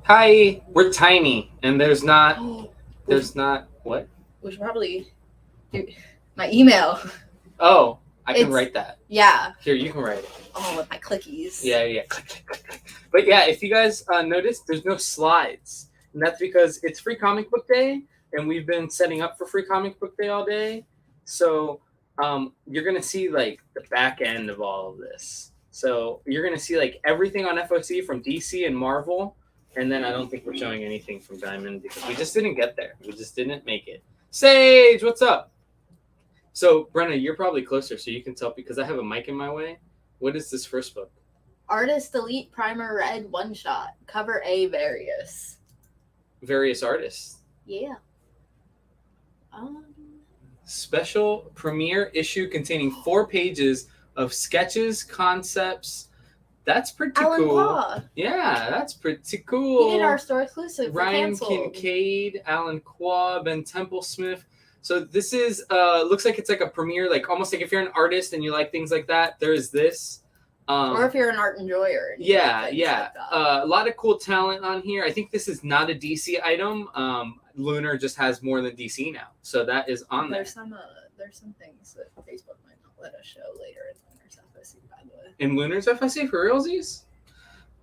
Hi, we're tiny, and there's not what? We should probably do my email. Oh, I can It's- write that. Yeah. Here, you can write it. Oh, with my clickies. Yeah. But yeah, if you guys notice, there's no slides, and that's because it's Free Comic Book Day, and we've been setting up for Free Comic Book Day all day. So you're gonna see like the back end of all of this. So you're gonna see like everything on FOC from DC and Marvel, and then I don't think we're showing anything from Diamond because we just didn't get there. We just didn't make it. Sage, what's up? So Brenna, you're probably closer, so you can tell because I have a mic in my way. What is this first book? Artist Elite Primer Red One Shot. Cover A Various. Various artists. Yeah. Special premiere issue containing 4 pages of sketches, concepts. That's pretty Alan cool. Quah. Yeah, that's pretty cool. He did our store exclusive. Ryan Canceled. Kincaid, Alan Quah, Ben Templesmith. So this is looks like it's like a premiere, like almost like if you're an artist and you like things like that, there is this. Or if you're an art enjoyer. And you Yeah. like that. A lot of cool talent on here. I think this is not a DC item. Lunar just has more than DC now, so that is on there. There's some things that Facebook might not let us show later in Lunar's FOC, by the way. In Lunar's FOC for realsies?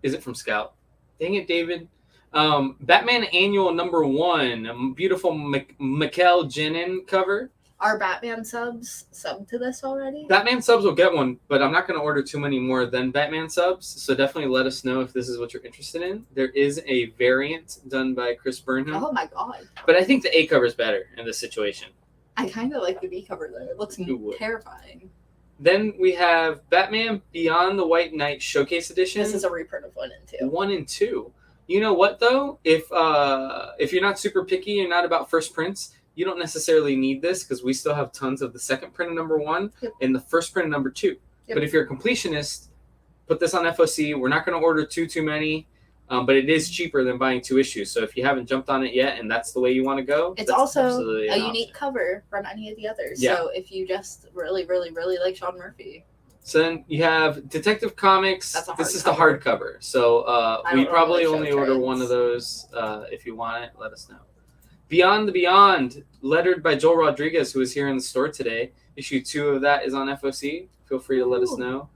Is it from Scout? Dang it, David. Batman Annual #1, a beautiful Mikkel Jenin cover. Are Batman subs sub to this already? Batman subs will get one, but I'm not going to order too many more than Batman subs. So definitely let us know if this is what you're interested in. There is a variant done by Chris Burnham. Oh my god. But I think the A cover is better in this situation. I kind of like the B cover though. It looks terrifying. Then we have Batman Beyond the White Knight Showcase Edition. This is a reprint of 1 and 2. 1 and 2. You know what though? If you're not super picky, you're not about first prints, you don't necessarily need this because we still have tons of the second print of #1 and the first print of #2. Yep. But if you're a completionist, put this on FOC. We're not going to order too many, but it is cheaper than buying 2 issues. So if you haven't jumped on it yet and that's the way you want to go, it's also a unique cover from any of the others. Yeah. So if you just really, really, really like Sean Murphy. So then you have Detective Comics. This is the hardcover. So we probably only order one of those. If you want it, let us know. Beyond the Beyond, lettered by Joel Rodriguez, who is here in the store today. Issue 2 of that is on FOC. Feel free to let us know.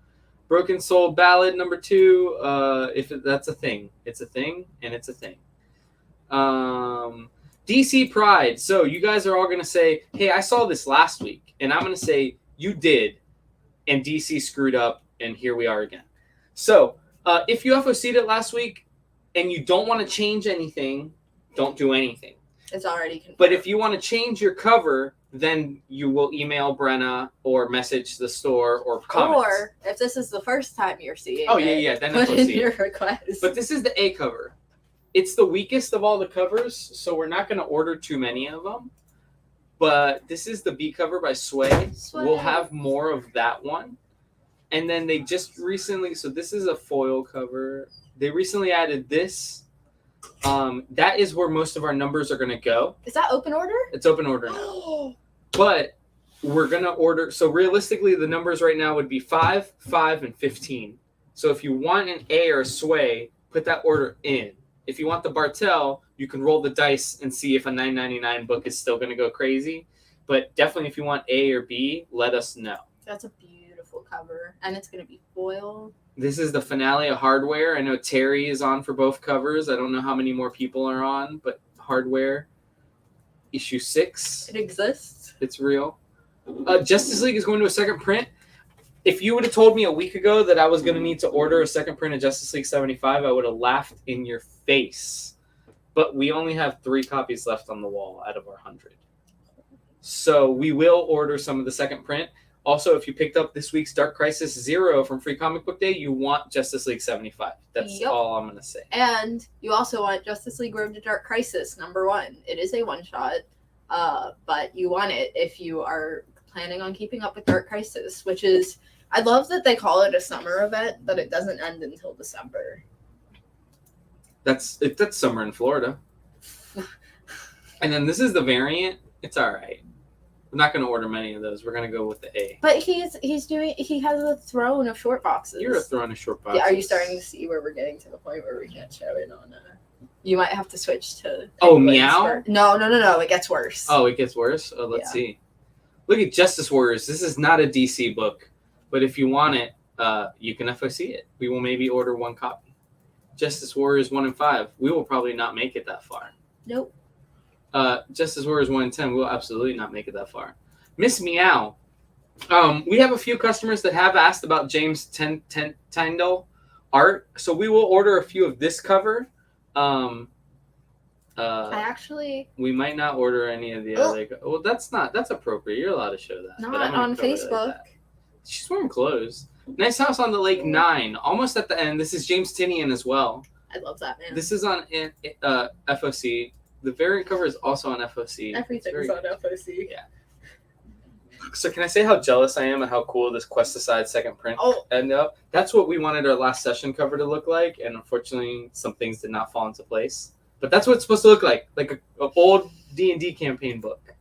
Broken Soul Ballad #2. If that's a thing, it's a thing, and it's a thing. DC Pride. So you guys are all going to say, hey, I saw this last week. And I'm going to say, you did. And DC screwed up, and here we are again. So if you FOC'd it last week and you don't want to change anything, don't do anything. It's already confirmed. But if you want to change your cover, then you will email Brenna or message the store or comment. Or if this is the first time you're seeing then put in your request. But this is the A cover. It's the weakest of all the covers, so we're not going to order too many of them. But this is the B cover by Sway. We'll have more of that one. And then they just recently, so this is a foil cover. They recently added this. That is where most of our numbers are going to go. Is that open order? It's open order now. But we're going to order. So realistically, the numbers right now would be 5, 5, and 15. So if you want an A or a Sway, put that order in. If you want the Bartel, you can roll the dice and see if a $9.99 book is still going to go crazy. But definitely if you want A or B, let us know. That's a beautiful cover. And it's going to be foil. This is the finale of Hardware. I know Terry is on for both covers. I don't know how many more people are on, but Hardware, issue 6. It exists. It's real. Justice League is going to a second print. If you would have told me a week ago that I was going to need to order a second print of Justice League 75, I would have laughed in your face. But we only have 3 copies left on the wall out of our 100. So we will order some of the second print. Also, if you picked up this week's Dark Crisis 0 from Free Comic Book Day, you want Justice League 75. That's all I'm going to say. And you also want Justice League Road to Dark Crisis #1. It is a one-shot, but you want it if you are planning on keeping up with Dark Crisis, which is, I love that they call it a summer event, but it doesn't end until December. That's summer in Florida. And then this is the variant. It's all right. We're not going to order many of those. We're going to go with the A. But he has a throne of short boxes. You're a throne of short boxes. Yeah, are you starting to see where we're getting to the point where we can't show it on You might have to switch to. Oh, Penguins Meow? No. It gets worse. Oh, it gets worse? Oh, let's see. Look at Justice Warriors. This is not a DC book, but if you want it, you can FOC it. We will maybe order one copy. Justice Warriors 1 and 5. We will probably not make it that far. Nope. Justice Warriors 1 and 10. We will absolutely not make it that far. Miss Meow. We have a few customers that have asked about James Tyndall art, so we will order a few of this cover. We might not order any of the other. Well, that's appropriate. You're allowed to show that. Not on Facebook. Like she's wearing clothes. Nice House on the Lake 9, almost at the end. This is James Tynion as well. I love that man. This is on FOC. The variant cover is also on FOC. Everything is on FOC. Yeah. So can I say how jealous I am at how cool this Questicide second print ended up? That's what we wanted our last session cover to look like, and unfortunately some things did not fall into place. But that's what it's supposed to look like an old D&D campaign book.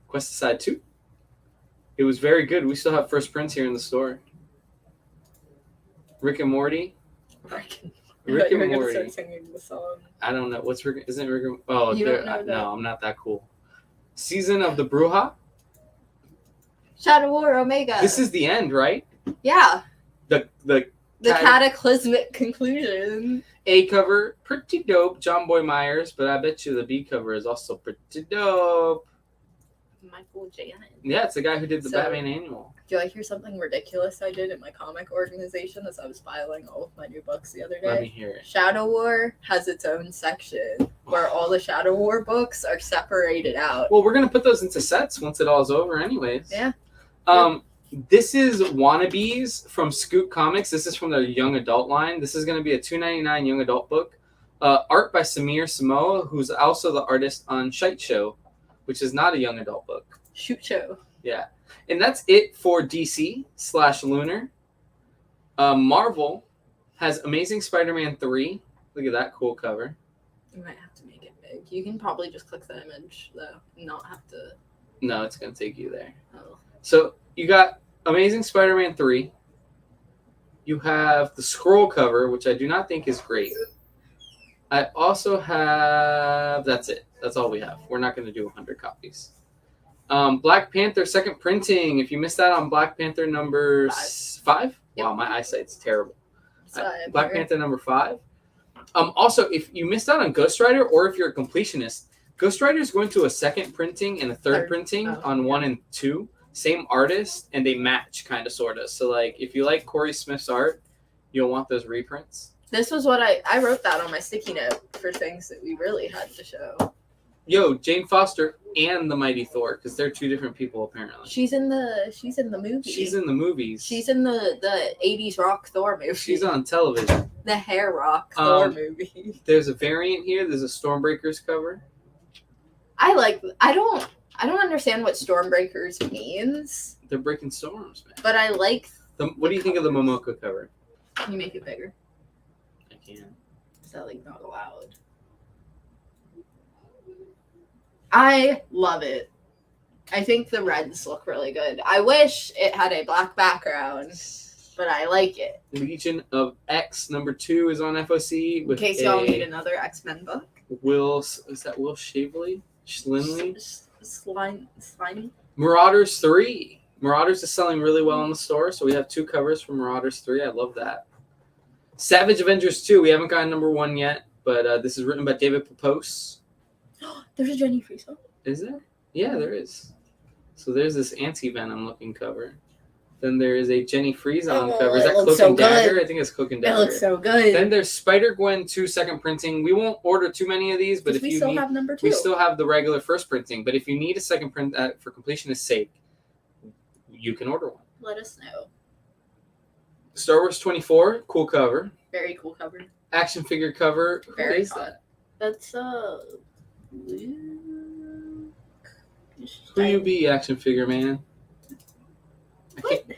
Questicide 2. It was very good. We still have first prints here in the store. Rick and Morty. Rick and Morty. Start singing the song. I don't know. What's Rick? Isn't Rick? Oh, you don't know that. No, I'm not that cool. Season of the Bruja. Shadow War Omega. This is the end, right? Yeah. The cataclysmic conclusion. A cover, pretty dope. John Boy Myers, but I bet you the B cover is also pretty dope. Michael Janet. Yeah, it's the guy who did the Batman annual. Do you want to hear something ridiculous I did in my comic organization as I was filing all of my new books the other day? Let me hear it. Shadow War has its own section where all the Shadow War books are separated out. Well, we're going to put those into sets once it all is over anyways. Yeah. This is Wannabes from Scoot Comics. This is from their young adult line. This is going to be a $2.99 young adult book. Art by Samir Samoa, who's also the artist on Shite Show, which is not a young adult book. Shoot Show. Yeah. And that's it for DC/Lunar. Marvel has Amazing Spider-Man 3. Look at that cool cover. You might have to make it big. You can probably just click the image, though, and not have to... No, it's going to take you there. Oh. So you got Amazing Spider-Man 3. You have the scroll cover, which I do not think is great. I also have... That's it. That's all we have. We're not going to do 100 copies. Black Panther second printing. If you missed out on Black Panther number 5? Yep. Wow, my eyesight's terrible. Black Panther number 5. Also, if you missed out on Ghost Rider, or if you're a completionist, Ghost Rider is going to a second printing and a third printing on 1 and 2. Same artist, and they match kind of, sort of. So, like, if you like Corey Smith's art, you'll want those reprints. This was what I wrote that on my sticky note for things that we really had to show. Yo, Jane Foster and the Mighty Thor, because they're two different people apparently. She's in the movie. She's in the movies. She's in the 80s rock Thor movie. She's on television. The hair rock Thor movie. There's a variant here. There's a Stormbreakers cover. I don't understand what Stormbreakers means. They're breaking storms, man. But I like what do you think of the Momoko cover? Can you make it bigger? I can. Is that like not allowed? I love it. I think the reds look really good. I wish it had a black background, but I like it. Legion of X number 2 is on FOC. In case y'all need another X-Men book. Is that Will Shavely? Schlinley? Slimy? Marauders 3. Marauders is selling really well in the store, so we have 2 covers for Marauders 3. I love that. Savage Avengers 2. We haven't gotten number 1 yet, but this is written by David Papos. There's a Jenny Friesen. Is there? Yeah, there is. So there's this anti-Venom looking cover. Then there is a Jenny Friesen cover. Is that Cloak and Dagger? I think it's Cloak and Dagger. It looks so good. Then there's Spider-Gwen 2 second printing. We won't order too many of these, but if you need, have number 2. we still have the regular first printing. But if you need a second print for completionist sake, you can order one. Let us know. Star Wars 24, cool cover. Very cool cover. Action figure cover. Very Who is fun. that? That's Who you be, action figure man?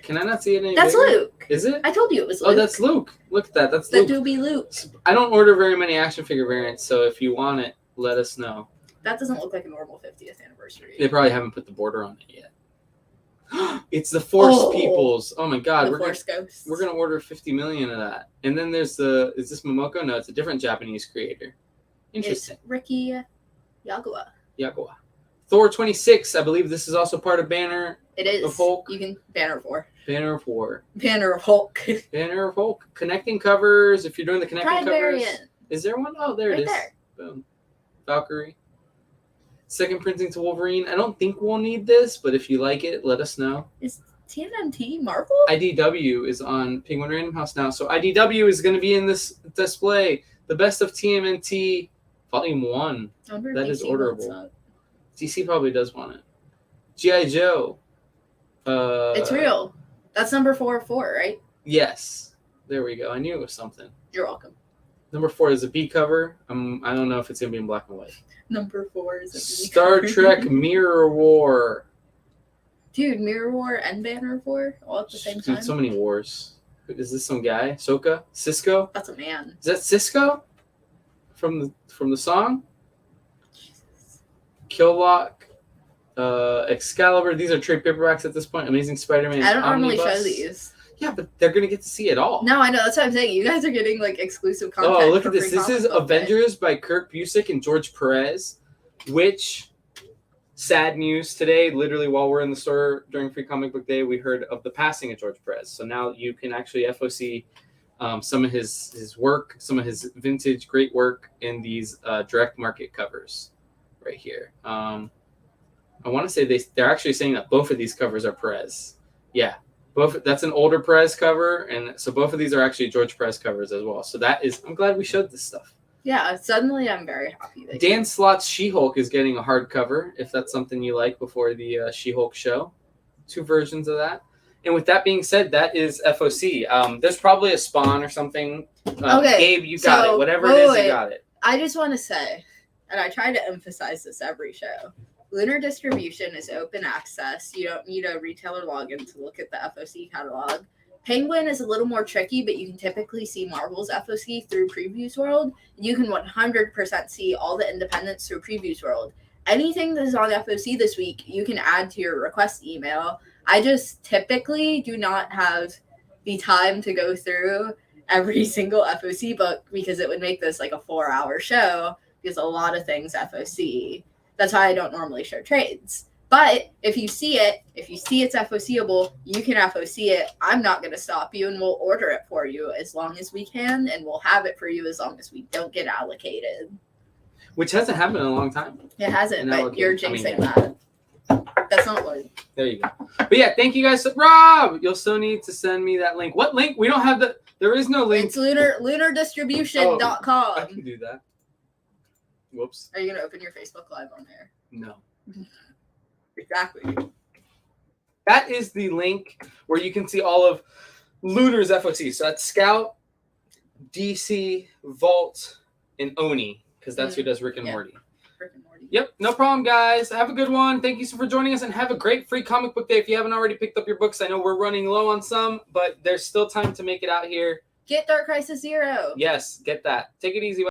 Can I not see it any That's bigger? Luke. Is it? I told you it was Luke. Oh, that's Luke. Look at that. That's That Luke. do be Luke. I don't order very many action figure variants, so if you want it, let us know. That doesn't look like a normal 50th anniversary. They probably haven't put the border on it yet. It's the Force Oh. Peoples. Oh my God, The we're Force Ghosts. gonna order 50 million of that. And then there's the is this Momoko? No, it's a different Japanese creator. Interesting. It's Ricky Yagawa. Yagoa. Thor 26. I believe this is also part of Banner It is. of Hulk. You can Banner of War. Banner of War. Banner of Hulk. Banner of Hulk. Connecting covers. If you're doing the connecting Pride covers. variant. Is there one? Oh, there Right it is. there. Boom. Valkyrie. Second printing to Wolverine. I don't think we'll need this, but if you like it, let us know. Is TMNT Marvel? IDW is on Penguin Random House now. So IDW is going to be in this display. The Best of TMNT Volume 1. I wonder if That DC is wants orderable. that. DC probably does want it. G.I. Joe. It's real. That's number 404, right? Yes. There we go. I knew it was something. You're welcome. Number 4 is a B cover. I don't know if it's going to be in black and white. Number 4 is a B Star cover. Trek Mirror War. Dude, Mirror War and Banner of War all at the same time. Dude, so many wars. Is this some guy? Soka? Cisco? That's a man. Is that Cisco? From the song? Jesus. Killlock. Excalibur. These are trade paperbacks at this point. Amazing Spider-Man. I don't normally Omnibus. show these. Yeah, but they're going to get to see it all. No, I know. That's what I'm saying. You guys are getting like exclusive content. Oh, look for at this. Free This Comic is Book Day. Avengers by Kurt Busiek and George Perez, which, sad news today, literally while we're in the store during Free Comic Book Day, we heard of the passing of George Perez. So now you can actually FOC some of his work, some of his vintage great work in these direct market covers right here. I want to say they're actually saying that both of these covers are Perez. Yeah. That's an older Perez cover, and so both of these are actually George Perez covers as well. So I'm glad we showed this stuff. Yeah, suddenly I'm very happy. That Dan Slott's She-Hulk is getting a hardcover, if that's something you like before the She-Hulk show. 2 versions of that. And with that being said, that is FOC. There's probably a Spawn or something. Okay, Gabe, you got it. Whatever it is, you got it. I just want to say, and I try to emphasize this every show, Lunar Distribution is open access. You don't need a retailer login to look at the FOC catalog. Penguin is a little more tricky, but you can typically see Marvel's FOC through Previews World. You can 100% see all the independents through Previews World. Anything that is on FOC this week, you can add to your request email. I just typically do not have the time to go through every single FOC book because it would make this like a 4-hour show because a lot of things FOC. That's why I don't normally show trades. But if you see it's FOCable, you can FOC it. I'm not going to stop you, and we'll order it for you as long as we can, and we'll have it for you as long as we don't get allocated. Which hasn't happened in a long time. It hasn't, No, but you're okay. I mean, jinxing yeah. that. That's not what. There you go. But yeah, thank you guys. Rob, you'll still need to send me that link. What link? We don't have there is no link. It's lunardistribution.com. I can do that. Whoops. Are you going to open your Facebook Live on there? No. Exactly. That is the link where you can see all of Lunar's FOC. So that's Scout, DC, Vault, and Oni, because that's who does Rick and Morty. Rick and Morty. Yep, no problem, guys. Have a good one. Thank you for joining us, and have a great Free Comic Book Day. If you haven't already picked up your books, I know we're running low on some, but there's still time to make it out here. Get Dark Crisis Zero. Yes, get that. Take it easy.